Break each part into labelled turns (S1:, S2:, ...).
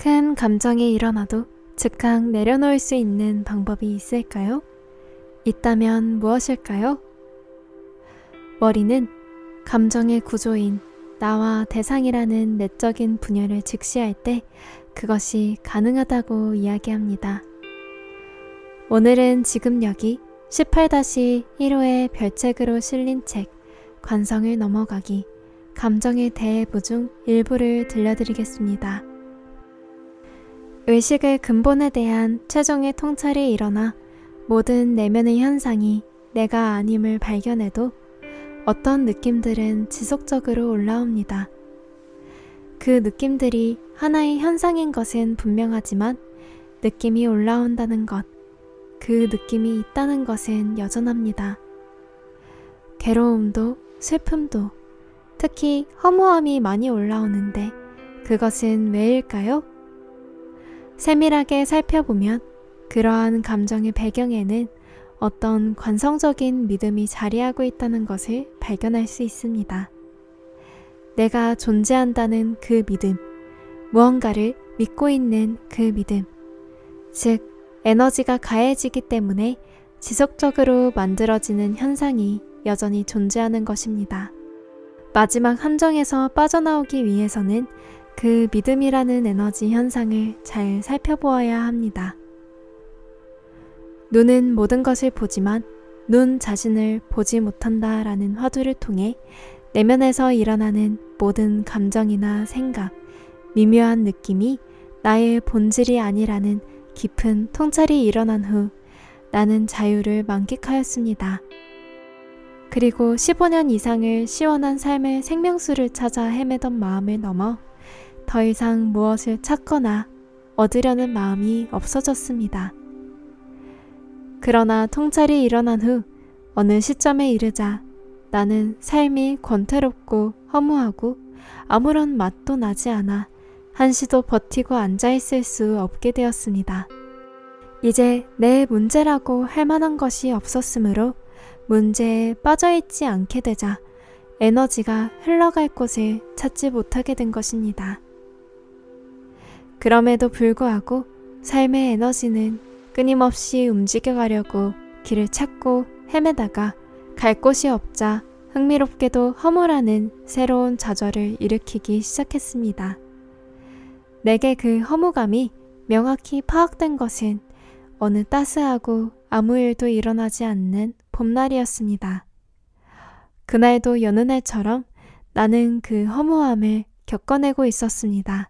S1: 큰 감정이 일어나도 즉각 내려놓을 수 있는 방법이 있을까요? 있다면 무엇일까요? 머리는 감정의 구조인 나와 대상이라는 내적인 분열을 직시할 때 그것이 가능하다고 이야기합니다. 오늘은 지금 여기 18-1호의 별책으로 실린 책 관성을 넘어가기 감정에 대해 부중 일부를 들려드리겠습니다. 의식의 근본에 대한 최종의 통찰이 일어나 모든 내면의 현상이 내가 아님을 발견해도 어떤 느낌들은 지속적으로 올라옵니다. 그 느낌들이 하나의 현상인 것은 분명하지만 느낌이 올라온다는 것, 그 느낌이 있다는 것은 여전합니다. 괴로움도 슬픔도 특히 허무함이 많이 올라오는데 그것은 왜일까요? 세밀하게 살펴보면 그러한 감정의 배경에는 어떤 관성적인 믿음이 자리하고 있다는 것을 발견할 수 있습니다. 내가 존재한다는 그 믿음, 무언가를 믿고 있는 그 믿음, 즉 에너지가 가해지기 때문에 지속적으로 만들어지는 현상이 여전히 존재하는 것입니다. 마지막 함정에서 빠져나오기 위해서는 그 믿음이라는 에너지 현상을 잘 살펴보아야 합니다. 눈은 모든 것을 보지만 눈 자신을 보지 못한다 라는 화두를 통해 내면에서 일어나는 모든 감정이나 생각, 미묘한 느낌이 나의 본질이 아니라는 깊은 통찰이 일어난 후 나는 자유를 만끽하였습니다. 그리고 15년 이상을 시원한 삶의 생명수를 찾아 헤매던 마음을 넘어 더 이상 무엇을 찾거나 얻으려는 마음이 없어졌습니다. 그러나 통찰이 일어난 후 어느 시점에 이르자 나는 삶이 권태롭고 허무하고 아무런 맛도 나지 않아 한시도 버티고 앉아있을 수 없게 되었습니다. 이제 내 문제라고 할 만한 것이 없었으므로 문제에 빠져있지 않게 되자 에너지가 흘러갈 곳을 찾지 못하게 된 것입니다. 그럼에도 불구하고 삶의 에너지는 끊임없이 움직여가려고 길을 찾고 헤매다가 갈 곳이 없자 흥미롭게도 허무라는 새로운 좌절을 일으키기 시작했습니다. 내게 그 허무감이 명확히 파악된 것은 어느 따스하고 아무 일도 일어나지 않는 봄날이었습니다. 그날도 여느 날처럼 나는 그 허무함을 겪어내고 있었습니다.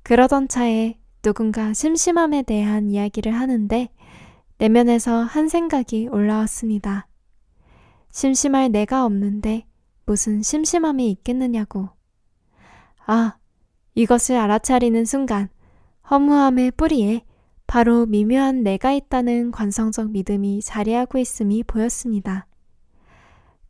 S1: 그러던 차에 누군가 심심함에 대한 이야기를 하는데 내면에서 한 생각이 올라왔습니다. 심심할 내가 없는데 무슨 심심함이 있겠느냐고. 아, 이것을 알아차리는 순간 허무함의 뿌리에 바로 미묘한 내가 있다는 관성적 믿음이 자리하고 있음이 보였습니다.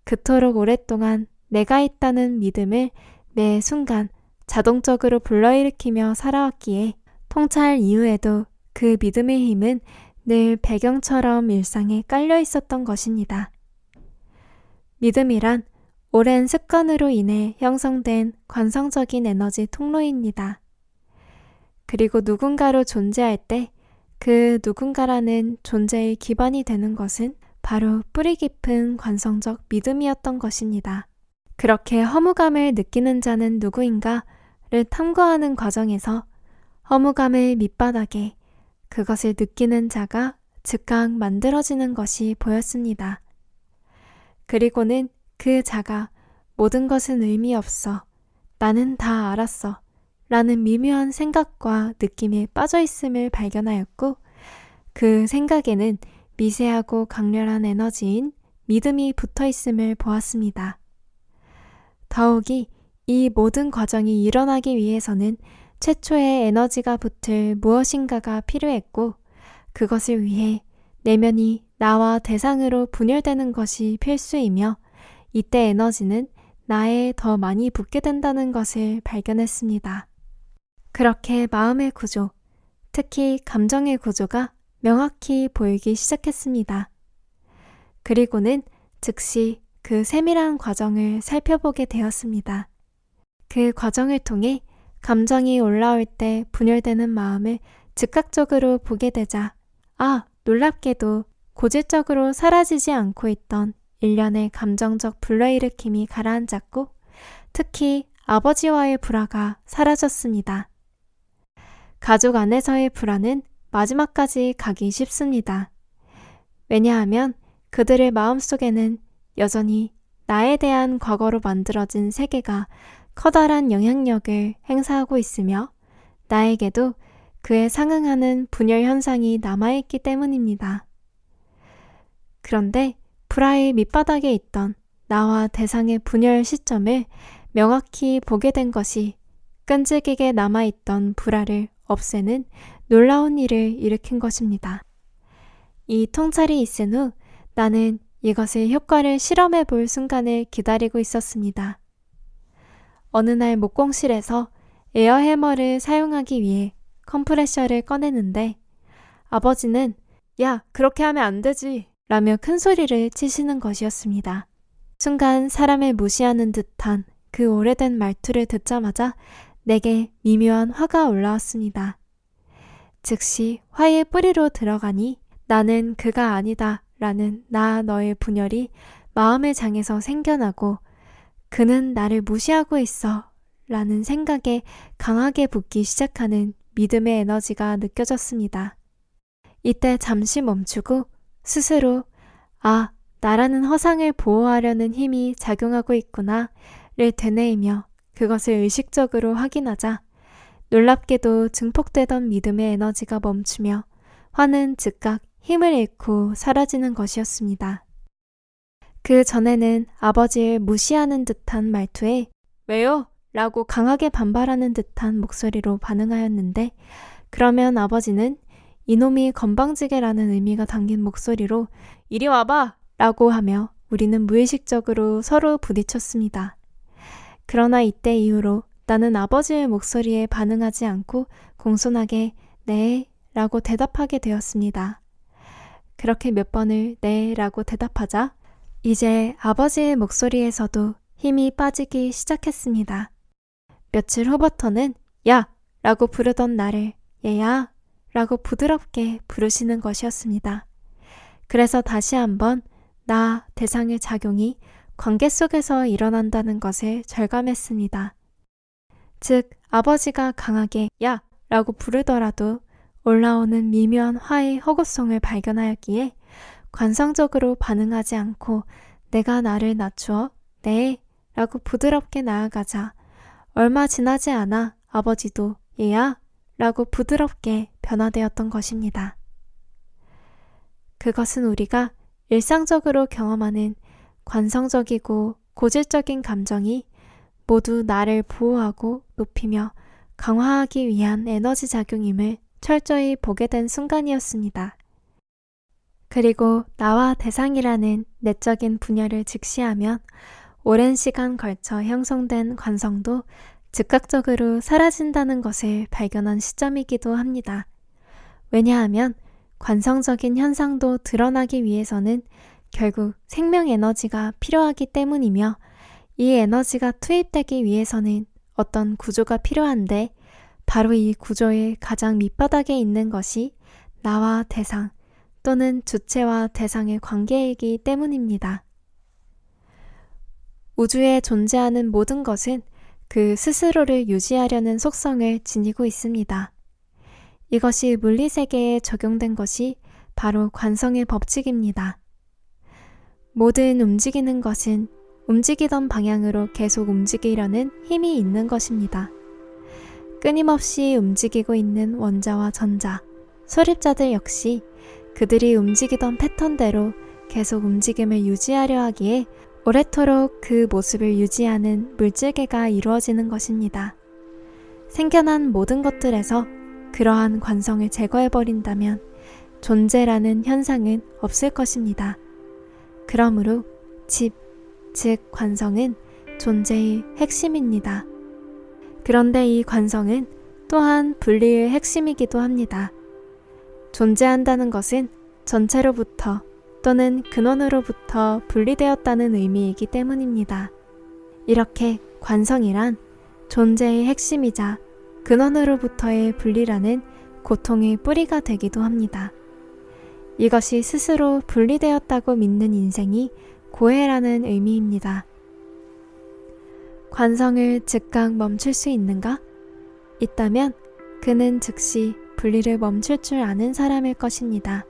S1: 그토록 오랫동안 내가 있다는 믿음을 매 순간 자동적으로 불러일으키며 살아왔기에 통찰 이후에도 그 믿음의 힘은 늘 배경처럼 일상에 깔려 있었던 것입니다. 믿음이란 오랜 습관으로 인해 형성된 관성적인 에너지 통로입니다. 그리고 누군가로 존재할 때 그 누군가라는 존재의 기반이 되는 것은 바로 뿌리 깊은 관성적 믿음이었던 것입니다. 그렇게 허무감을 느끼는 자는 누구인가를 탐구하는 과정에서 허무감의 밑바닥에 그것을 느끼는 자가 즉각 만들어지는 것이 보였습니다. 그리고는 그 자가 모든 것은 의미 없어, 나는 다 알았어 라는 미묘한 생각과 느낌에 빠져 있음을 발견하였고 그 생각에는 미세하고 강렬한 에너지인 믿음이 붙어 있음을 보았습니다. 더욱이 이 모든 과정이 일어나기 위해서는 최초의 에너지가 붙을 무엇인가가 필요했고 그것을 위해 내면이 나와 대상으로 분열되는 것이 필수이며 이때 에너지는 나에 더 많이 붙게 된다는 것을 발견했습니다. 그렇게 마음의 구조, 특히 감정의 구조가 명확히 보이기 시작했습니다. 그리고는 즉시 그 세밀한 과정을 살펴보게 되었습니다. 그 과정을 통해 감정이 올라올 때 분열되는 마음을 즉각적으로 보게 되자 놀랍게도 고질적으로 사라지지 않고 있던 일련의 감정적 불러일으킴이 가라앉았고 특히 아버지와의 불화가 사라졌습니다. 가족 안에서의 불화는 마지막까지 가기 쉽습니다. 왜냐하면 그들의 마음속에는 여전히 나에 대한 과거로 만들어진 세계가 커다란 영향력을 행사하고 있으며 나에게도 그에 상응하는 분열 현상이 남아있기 때문입니다. 그런데 불화의 밑바닥에 있던 나와 대상의 분열 시점을 명확히 보게 된 것이 끈질기게 남아있던 불화를 없애는 놀라운 일을 일으킨 것입니다. 이 통찰이 있은 후 나는 이것의 효과를 실험해 볼 순간을 기다리고 있었습니다. 어느 날 목공실에서 에어해머를 사용하기 위해 컴프레셔를 꺼내는데 아버지는 야, 그렇게 하면 안 되지 라며 큰 소리를 치시는 것이었습니다. 순간 사람을 무시하는 듯한 그 오래된 말투를 듣자마자 내게 미묘한 화가 올라왔습니다. 즉시 화의 뿌리로 들어가니 나는 그가 아니다 라는 너의 분열이 마음의 장에서 생겨나고 그는 나를 무시하고 있어 라는 생각에 강하게 붙기 시작하는 믿음의 에너지가 느껴졌습니다. 이때 잠시 멈추고 스스로 나라는 허상을 보호하려는 힘이 작용하고 있구나를 되뇌이며 그것을 의식적으로 확인하자 놀랍게도 증폭되던 믿음의 에너지가 멈추며 화는 즉각 힘을 잃고 사라지는 것이었습니다. 그 전에는 아버지를 무시하는 듯한 말투에 왜요? 라고 강하게 반발하는 듯한 목소리로 반응하였는데 그러면 아버지는 이놈이 건방지게라는 의미가 담긴 목소리로 이리 와봐! 라고 하며 우리는 무의식적으로 서로 부딪혔습니다. 그러나 이때 이후로 나는 아버지의 목소리에 반응하지 않고 공손하게 네 라고 대답하게 되었습니다. 그렇게 몇 번을 네 라고 대답하자 이제 아버지의 목소리에서도 힘이 빠지기 시작했습니다. 며칠 후부터는 야! 라고 부르던 나를 얘야! 라고 부드럽게 부르시는 것이었습니다. 그래서 다시 한번 나 대상의 작용이 관계 속에서 일어난다는 것을 절감했습니다. 즉 아버지가 강하게 야! 라고 부르더라도 올라오는 미묘한 화의 허구성을 발견하였기에 관성적으로 반응하지 않고 내가 나를 낮추어 네! 라고 부드럽게 나아가자 얼마 지나지 않아 아버지도 얘야! 라고 부드럽게 변화되었던 것입니다. 그것은 우리가 일상적으로 경험하는 관성적이고 고질적인 감정이 모두 나를 보호하고 높이며 강화하기 위한 에너지 작용임을 철저히 보게 된 순간이었습니다. 그리고 나와 대상이라는 내적인 분열을 직시하면 오랜 시간 걸쳐 형성된 관성도 즉각적으로 사라진다는 것을 발견한 시점이기도 합니다. 왜냐하면 관성적인 현상도 드러나기 위해서는 결국 생명 에너지가 필요하기 때문이며 이 에너지가 투입되기 위해서는 어떤 구조가 필요한데 바로 이 구조의 가장 밑바닥에 있는 것이 나와 대상 또는 주체와 대상의 관계이기 때문입니다. 우주에 존재하는 모든 것은 그 스스로를 유지하려는 속성을 지니고 있습니다. 이것이 물리세계에 적용된 것이 바로 관성의 법칙입니다. 모든 움직이는 것은 움직이던 방향으로 계속 움직이려는 힘이 있는 것입니다. 끊임없이 움직이고 있는 원자와 전자, 소립자들 역시 그들이 움직이던 패턴대로 계속 움직임을 유지하려 하기에 오래도록 그 모습을 유지하는 물질계가 이루어지는 것입니다. 생겨난 모든 것들에서 그러한 관성을 제거해버린다면 존재라는 현상은 없을 것입니다. 그러므로 집, 즉 관성은 존재의 핵심입니다. 그런데 이 관성은 또한 분리의 핵심이기도 합니다. 존재한다는 것은 전체로부터 또는 근원으로부터 분리되었다는 의미이기 때문입니다. 이렇게 관성이란 존재의 핵심이자 근원으로부터의 분리라는 고통의 뿌리가 되기도 합니다. 이것이 스스로 분리되었다고 믿는 인생이 고해라는 의미입니다. 관성을 즉각 멈출 수 있는가? 있다면 그는 즉시 분리를 멈출 줄 아는 사람일 것입니다.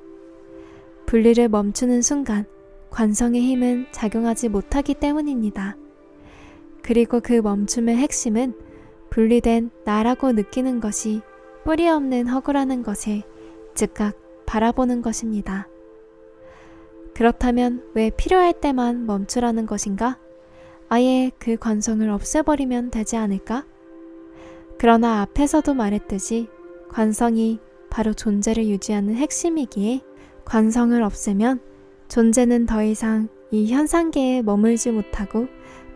S1: 분리를 멈추는 순간 관성의 힘은 작용하지 못하기 때문입니다. 그리고 그 멈춤의 핵심은 분리된 나라고 느끼는 것이 뿌리 없는 허구라는 것을 즉각 바라보는 것입니다. 그렇다면 왜 필요할 때만 멈추라는 것인가? 아예 그 관성을 없애버리면 되지 않을까? 그러나 앞에서도 말했듯이 관성이 바로 존재를 유지하는 핵심이기에 관성을 없애면 존재는 더 이상 이 현상계에 머물지 못하고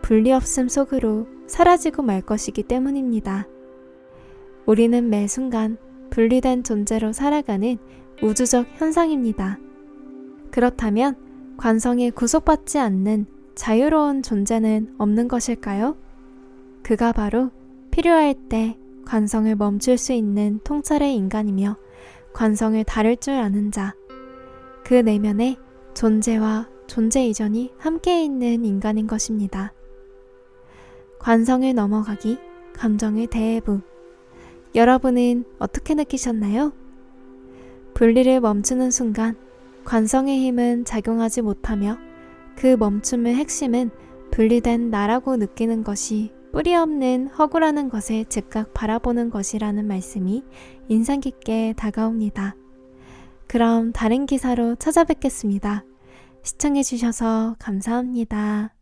S1: 분리 없음 속으로 사라지고 말 것이기 때문입니다. 우리는 매 순간 분리된 존재로 살아가는 우주적 현상입니다. 그렇다면 관성에 구속받지 않는 자유로운 존재는 없는 것일까요? 그가 바로 필요할 때 관성을 멈출 수 있는 통찰의 인간이며 관성을 다룰 줄 아는 자, 그 내면에 존재와 존재 이전이 함께 있는 인간인 것입니다. 관성을 넘어가기, 감정의 대해부. 여러분은 어떻게 느끼셨나요? 분리를 멈추는 순간 관성의 힘은 작용하지 못하며 그 멈춤의 핵심은 분리된 나라고 느끼는 것이 뿌리 없는 허구라는 것을 즉각 바라보는 것이라는 말씀이 인상 깊게 다가옵니다. 그럼 다른 기사로 찾아뵙겠습니다. 시청해주셔서 감사합니다.